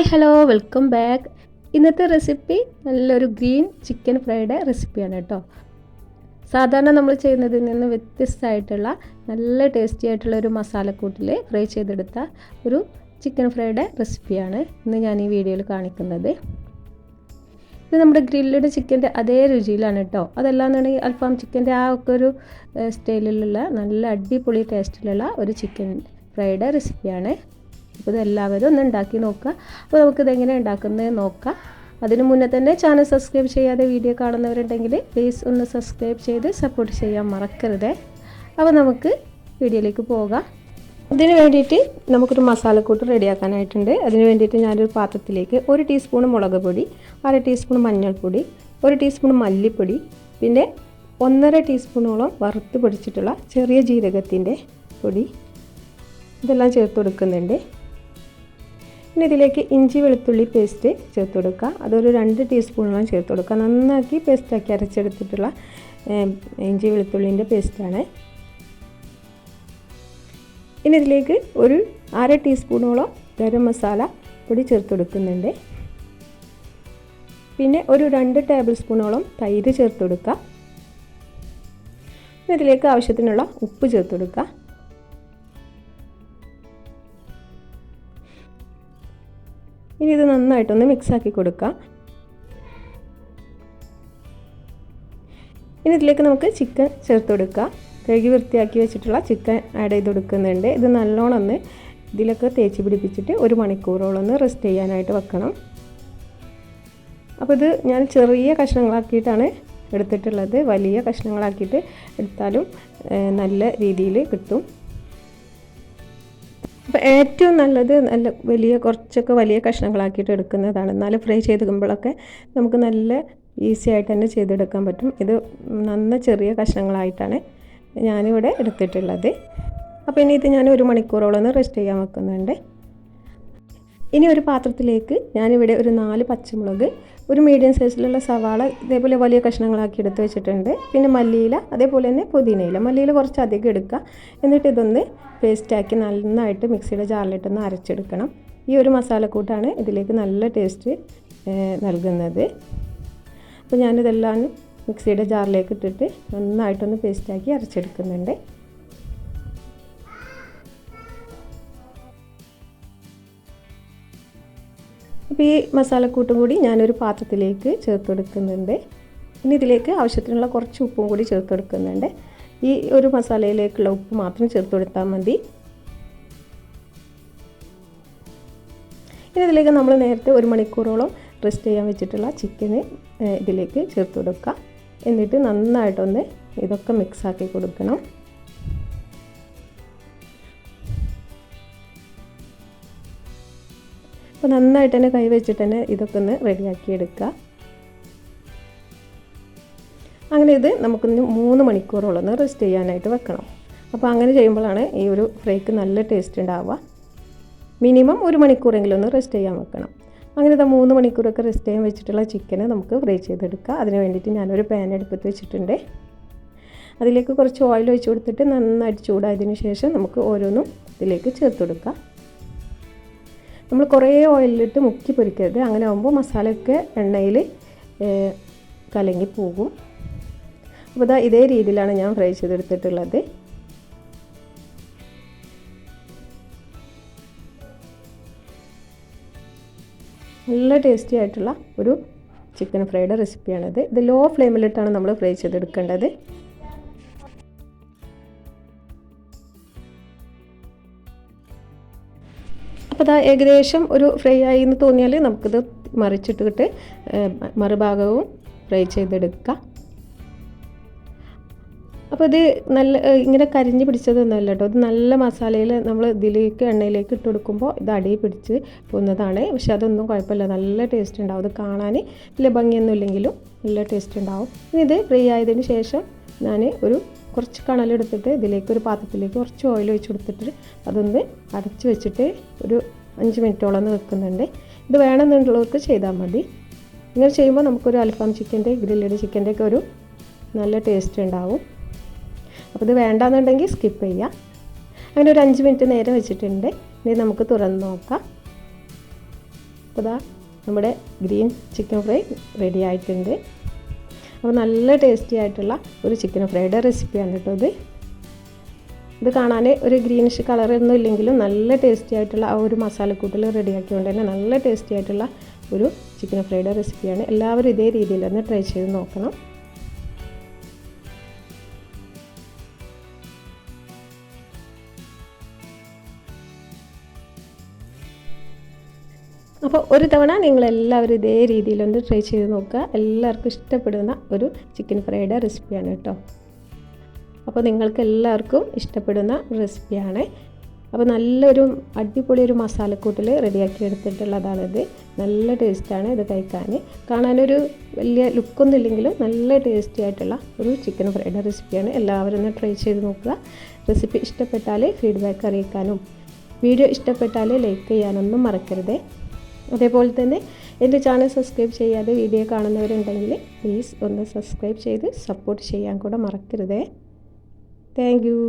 Hi hello welcome back. ഇന്നത്തെ recipe നല്ലൊരു green chicken fried റെസിപ്പിയാണ് കേട്ടോ. സാധാരണ നമ്മൾ ചെയ്യുന്നതിൽ നിന്ന് വ്യത്യസ്തമായിട്ടുള്ള നല്ല ടേസ്റ്റി ആയിട്ടുള്ള ഒരു മസാലക്കൂട്ടിൽ ഫ്രൈ ചെയ്തെടുത്ത ഒരു ചിക്കൻ ഫ്രൈഡ് റെസിപ്പിയാണ് ഇന്ന് ഞാൻ ഈ വീഡിയോയിൽ കാണിക്കുന്നത്. ഇത് നമ്മുടെ ഗ്രില്ലഡ് ചിക്കൻ്റെ അതേ രുചിയിലാണ് കേട്ടോ. അതല്ലാന്നുണ്ടെങ്കിൽ അൽഫാം ചിക്കൻ്റെ ആ ഒക്കെ ഒരു സ്റ്റൈലിലുള്ള നല്ല അടിപൊളി ടേസ്റ്റിലുള്ള ഒരു ചിക്കൻ ഫ്രൈഡ് റെസിപ്പിയാണ്. അപ്പോൾ ഇതെല്ലാവരും ഒന്ന് ഉണ്ടാക്കി നോക്കുക. അപ്പോൾ നമുക്കിതെങ്ങനെ ഉണ്ടാക്കുന്നത് നോക്കാം. അതിന് മുന്നേ തന്നെ ചാനൽ സബ്സ്ക്രൈബ് ചെയ്യാതെ വീഡിയോ കാണുന്നവരുണ്ടെങ്കിൽ പ്ലീസ് ഒന്ന് സബ്സ്ക്രൈബ് ചെയ്ത് സപ്പോർട്ട് ചെയ്യാൻ മറക്കരുത്. അപ്പോൾ നമുക്ക് വീഡിയോയിലേക്ക് പോകാം. ഇതിന് വേണ്ടിയിട്ട് നമുക്കൊരു മസാലക്കൂട്ട് റെഡിയാക്കാനായിട്ടുണ്ട്. അതിന് വേണ്ടിയിട്ട് ഞാനൊരു പാത്രത്തിലേക്ക് 1 ടീസ്പൂൺ മുളക് പൊടി, 1/2 ടീസ്പൂൺ മഞ്ഞൾപ്പൊടി, 1 ടീസ്പൂൺ മല്ലിപ്പൊടി, പിന്നെ 1.5 ടീസ്പൂണോളം വറുത്ത് പൊടിച്ചിട്ടുള്ള ചെറിയ ജീരകത്തിൻ്റെ പൊടി ഇതെല്ലാം ചേർത്ത് കൊടുക്കുന്നുണ്ട്. പിന്നെ ഇതിലേക്ക് ഇഞ്ചി വെളുത്തുള്ളി പേസ്റ്റ് ചേർത്ത് കൊടുക്കുക. അതൊരു 2 ടീസ്പൂണോളം ചേർത്ത് കൊടുക്കുക. നന്നാക്കി പേസ്റ്റാക്കി അരച്ചെടുത്തിട്ടുള്ള ഇഞ്ചി വെളുത്തുള്ളിൻ്റെ പേസ്റ്റാണ്. ഇനി ഇതിലേക്ക് ഒരു 1/2 ടീസ്പൂണോളം ഗരം മസാല പൊടി ചേർത്ത് കൊടുക്കുന്നുണ്ട്. പിന്നെ ഒരു 2 ടേബിൾ സ്പൂണോളം തൈര് ചേർത്ത് കൊടുക്കുക. ഇതിലേക്ക് ആവശ്യത്തിനുള്ള ഉപ്പ് ചേർത്ത് കൊടുക്കുക. ഇനി ഇത് നന്നായിട്ടൊന്ന് മിക്സാക്കി കൊടുക്കാം. ഇനി ഇതിലേക്ക് നമുക്ക് ചിക്കൻ ചേർത്ത് കൊടുക്കാം. കഴുകി വൃത്തിയാക്കി വെച്ചിട്ടുള്ള ചിക്കൻ ആഡ് ചെയ്ത് കൊടുക്കുന്നുണ്ട്. ഇത് നല്ലോണം ഒന്ന് ഇതിലൊക്കെ തേച്ച് പിടിപ്പിച്ചിട്ട് 1 മണിക്കൂറോളം ഒന്ന് റെസ്റ്റ് ചെയ്യാനായിട്ട് വെക്കണം. അപ്പോൾ ഇത് ഞാൻ ചെറിയ കഷ്ണങ്ങളാക്കിയിട്ടാണ് എടുത്തിട്ടുള്ളത്. വലിയ കഷ്ണങ്ങളാക്കിയിട്ട് എടുത്താലും നല്ല രീതിയിൽ കിട്ടും. അപ്പോൾ ഏറ്റവും നല്ലത് നല്ല കുറച്ചൊക്കെ വലിയ കഷ്ണങ്ങളാക്കിയിട്ട് എടുക്കുന്നതാണ്. എന്നാലും ഫ്രൈ ചെയ്തെടുക്കുമ്പോഴൊക്കെ നമുക്ക് നല്ല ഈസി ആയിട്ട് തന്നെ ചെയ്തെടുക്കാൻ പറ്റും. ഇത് നന്ന ചെറിയ കഷ്ണങ്ങളായിട്ടാണ് ഞാനിവിടെ എടുത്തിട്ടുള്ളത്. അപ്പോൾ ഇനി ഇത് ഞാൻ 1 മണിക്കൂറോളം ഒന്ന് റെസ്റ്റ് ചെയ്യാൻ വെക്കുന്നുണ്ട്. ഇനി ഒരു പാത്രത്തിലേക്ക് ഞാനിവിടെ ഒരു 4 പച്ചമുളക്, ഒരു മീഡിയം സൈസിലുള്ള സവാള ഇതേപോലെ വലിയ കഷ്ണങ്ങളാക്കി എടുത്ത് വെച്ചിട്ടുണ്ട്. പിന്നെ മല്ലിയില, അതേപോലെ തന്നെ പുതിനയില. മല്ലിയില കുറച്ച് അധികം എടുക്കുക. എന്നിട്ട് ഇതൊന്ന് പേസ്റ്റാക്കി നന്നായിട്ട് മിക്സിയുടെ ജാറിലിട്ടൊന്ന് അരച്ചെടുക്കണം. ഈ ഒരു മസാലക്കൂട്ടാണ് ഇതിലേക്ക് നല്ല ടേസ്റ്റ് നൽകുന്നത്. അപ്പോൾ ഞാനിതെല്ലാം മിക്സിയുടെ ജാറിലേക്ക് ഇട്ടിട്ട് നന്നായിട്ടൊന്ന് പേസ്റ്റാക്കി അരച്ചെടുക്കുന്നുണ്ട്. അപ്പോൾ ഈ മസാലക്കൂട്ടും കൂടി ഞാനൊരു പാത്രത്തിലേക്ക് ചേർത്ത് കൊടുക്കുന്നുണ്ട്. ഇനി ഇതിലേക്ക് ആവശ്യത്തിനുള്ള കുറച്ച് ഉപ്പും കൂടി ചേർത്ത് കൊടുക്കുന്നുണ്ട്. ഈ ഒരു മസാലയിലേക്കുള്ള ഉപ്പ് മാത്രം ചേർത്ത് കൊടുത്താൽ മതി. ഇനി ഇതിലേക്ക് നമ്മൾ നേരത്തെ 1 മണിക്കൂറോളം റെസ്റ്റ് ചെയ്യാൻ വെച്ചിട്ടുള്ള ചിക്കന് ഇതിലേക്ക് ചേർത്ത് കൊടുക്കുക. എന്നിട്ട് നന്നായിട്ടൊന്ന് ഇതൊക്കെ മിക്സാക്കി കൊടുക്കണം. അപ്പോൾ നന്നായിട്ട് തന്നെ കൈ വെച്ചിട്ട് തന്നെ ഇതൊക്കെ ഒന്ന് റെഡിയാക്കി എടുക്കുക. അങ്ങനെ ഇത് നമുക്കൊന്ന് 3 മണിക്കൂറോളം ഒന്ന് റെസ്റ്റ് ചെയ്യാനായിട്ട് വെക്കണം. അപ്പോൾ അങ്ങനെ ചെയ്യുമ്പോഴാണ് ഈ ഒരു ഫ്രൈക്ക് നല്ല ടേസ്റ്റ് ഉണ്ടാവുക. മിനിമം 1 മണിക്കൂറെങ്കിലും ഒന്ന് റെസ്റ്റ് ചെയ്യാൻ വെക്കണം. അങ്ങനെ ഇത് 3 മണിക്കൂറൊക്കെ റെസ്റ്റ് ചെയ്യാൻ വെച്ചിട്ടുള്ള ചിക്കന് നമുക്ക് ഫ്രൈ ചെയ്തെടുക്കുക. അതിന് വേണ്ടിയിട്ട് ഞാനൊരു പാൻ എടുപ്പത്ത് വെച്ചിട്ടുണ്ട്. അതിലേക്ക് കുറച്ച് ഓയിൽ ഒഴിച്ച് കൊടുത്തിട്ട് നന്നായിട്ട് ചൂടായതിന് ശേഷം നമുക്ക് ഓരോന്നും ഇതിലേക്ക് ചേർത്ത് കൊടുക്കാം. നമ്മൾ കുറേ ഓയിലിട്ട് മുക്കി പൊരിക്കരുത്. അങ്ങനെ ആകുമ്പോൾ മസാലയൊക്കെ എണ്ണയിൽ കലങ്ങി പോകും. അപ്പോൾ ഇതേ രീതിയിലാണ് ഞാൻ ഫ്രൈ ചെയ്തെടുത്തിട്ടുള്ളത്. നല്ല ടേസ്റ്റി ആയിട്ടുള്ള ഒരു ചിക്കൻ ഫ്രൈഡ് റെസിപ്പിയാണിത്. ഇത് ലോ ഫ്ലെയിമിലിട്ടാണ് നമ്മൾ ഫ്രൈ ചെയ്തെടുക്കേണ്ടത്. അപ്പോൾ ഏകദേശം ഒരു ഫ്രൈ ആയി എന്ന് തോന്നിയാൽ നമുക്കിത് മറിച്ചിട്ടിട്ട് മറുഭാഗവും ഫ്രൈ ചെയ്തെടുക്കാം. അപ്പോൾ ഇത് നല്ല ഇങ്ങനെ കരിഞ്ഞ് പിടിച്ചതൊന്നുമല്ല കേട്ടോ. ഇത് നല്ല മസാലയിൽ നമ്മൾ ഇതിലേക്ക് എണ്ണയിലേക്ക് ഇട്ട് കൊടുക്കുമ്പോൾ ഇത് അടിയിൽ പിടിച്ച് പോകുന്നതാണ്. പക്ഷെ അതൊന്നും കുഴപ്പമില്ല, നല്ല ടേസ്റ്റ് ഉണ്ടാവും. ഇത് കാണാൻ വലിയ ഭംഗിയൊന്നും ഇല്ലെങ്കിലും നല്ല ടേസ്റ്റ് ഉണ്ടാവും. ഇനി ഇത് ഫ്രൈ ആയതിന് ശേഷം ഞാൻ കുറച്ച് കണലെടുത്തിട്ട് ഇതിലേക്ക് ഒരു പാത്രത്തിലേക്ക് കുറച്ച് ഓയിൽ ഒഴിച്ച് കൊടുത്തിട്ട് അതൊന്ന് അടച്ച് വെച്ചിട്ട് ഒരു 5 മിനിറ്റോളം ഒന്ന് വെക്കുന്നുണ്ട്. ഇത് വേണമെന്നുള്ളവർക്ക് ചെയ്താൽ മതി. ഇങ്ങനെ ചെയ്യുമ്പോൾ നമുക്കൊരു അൽഫാം ചിക്കൻ്റെ, ഗ്രില്ലഡ് ചിക്കൻ്റെ ഒക്കെ ഒരു നല്ല ടേസ്റ്റ് ഉണ്ടാവും. അപ്പോൾ ഇത് വേണ്ടാന്നുണ്ടെങ്കിൽ സ്കിപ്പ് ചെയ്യുക. അങ്ങനെ ഒരു 5 മിനിറ്റ് നേരം വെച്ചിട്ടുണ്ട്. ഇനി നമുക്ക് തുറന്ന് നോക്കാം. അപ്പോൾ ദാ നമ്മുടെ ഗ്രീൻ ചിക്കൻ ഫ്രൈ റെഡി ആയിട്ടുണ്ട്. അപ്പോൾ നല്ല ടേസ്റ്റി ആയിട്ടുള്ള ഒരു ചിക്കൻ ഫ്രൈയുടെ റെസിപ്പിയാണ് കേട്ടോ ഇത് കാണാൻ ഒരു ഗ്രീനിഷ് കളറൊന്നും ഇല്ലെങ്കിലും നല്ല ടേസ്റ്റി ആയിട്ടുള്ള ആ ഒരു മസാലക്കൂട്ടിൽ റെഡിയാക്കിക്കൊണ്ട് തന്നെ നല്ല ടേസ്റ്റി ആയിട്ടുള്ള ഒരു ചിക്കൻ ഫ്രൈയുടെ റെസിപ്പിയാണ്. എല്ലാവരും ഇതേ രീതിയിൽ ഒന്ന് ട്രൈ ചെയ്ത് നോക്കണം. അപ്പോൾ ഒരു തവണ നിങ്ങളെല്ലാവരും ഇതേ രീതിയിലൊന്ന് ട്രൈ ചെയ്ത് നോക്കുക. എല്ലാവർക്കും ഇഷ്ടപ്പെടുന്ന ഒരു ചിക്കൻ ഫ്രൈയുടെ റെസിപ്പിയാണ് കേട്ടോ. അപ്പോൾ നിങ്ങൾക്ക് എല്ലാവർക്കും ഇഷ്ടപ്പെടുന്ന റെസിപ്പിയാണ്. അപ്പോൾ നല്ലൊരു അടിപൊളി ഒരു മസാലക്കൂട്ടിൽ റെഡിയാക്കി എടുത്തിട്ടുള്ളതാണിത്. നല്ല ടേസ്റ്റാണ് ഇത് കഴിക്കാൻ. കാണാനൊരു വലിയ ലുക്കൊന്നും ഇല്ലെങ്കിലും നല്ല ടേസ്റ്റി ആയിട്ടുള്ള ഒരു ചിക്കൻ ഫ്രൈയുടെ റെസിപ്പിയാണ്. എല്ലാവരും ഒന്ന് ട്രൈ ചെയ്ത് നോക്കുക. റെസിപ്പി ഇഷ്ടപ്പെട്ടാൽ ഫീഡ്ബാക്ക് അറിയിക്കാനും വീഡിയോ ഇഷ്ടപ്പെട്ടാൽ ലൈക്ക് ചെയ്യാനൊന്നും മറക്കരുത്. അതേപോലെ തന്നെ എൻ്റെ ചാനൽ സബ്സ്ക്രൈബ് ചെയ്യാതെ വീഡിയോ കാണുന്നവരുണ്ടെങ്കിൽ പ്ലീസ് ഒന്ന് സബ്സ്ക്രൈബ് ചെയ്ത് സപ്പോർട്ട് ചെയ്യാൻ കൂടെ മറക്കരുതേ. Thank you.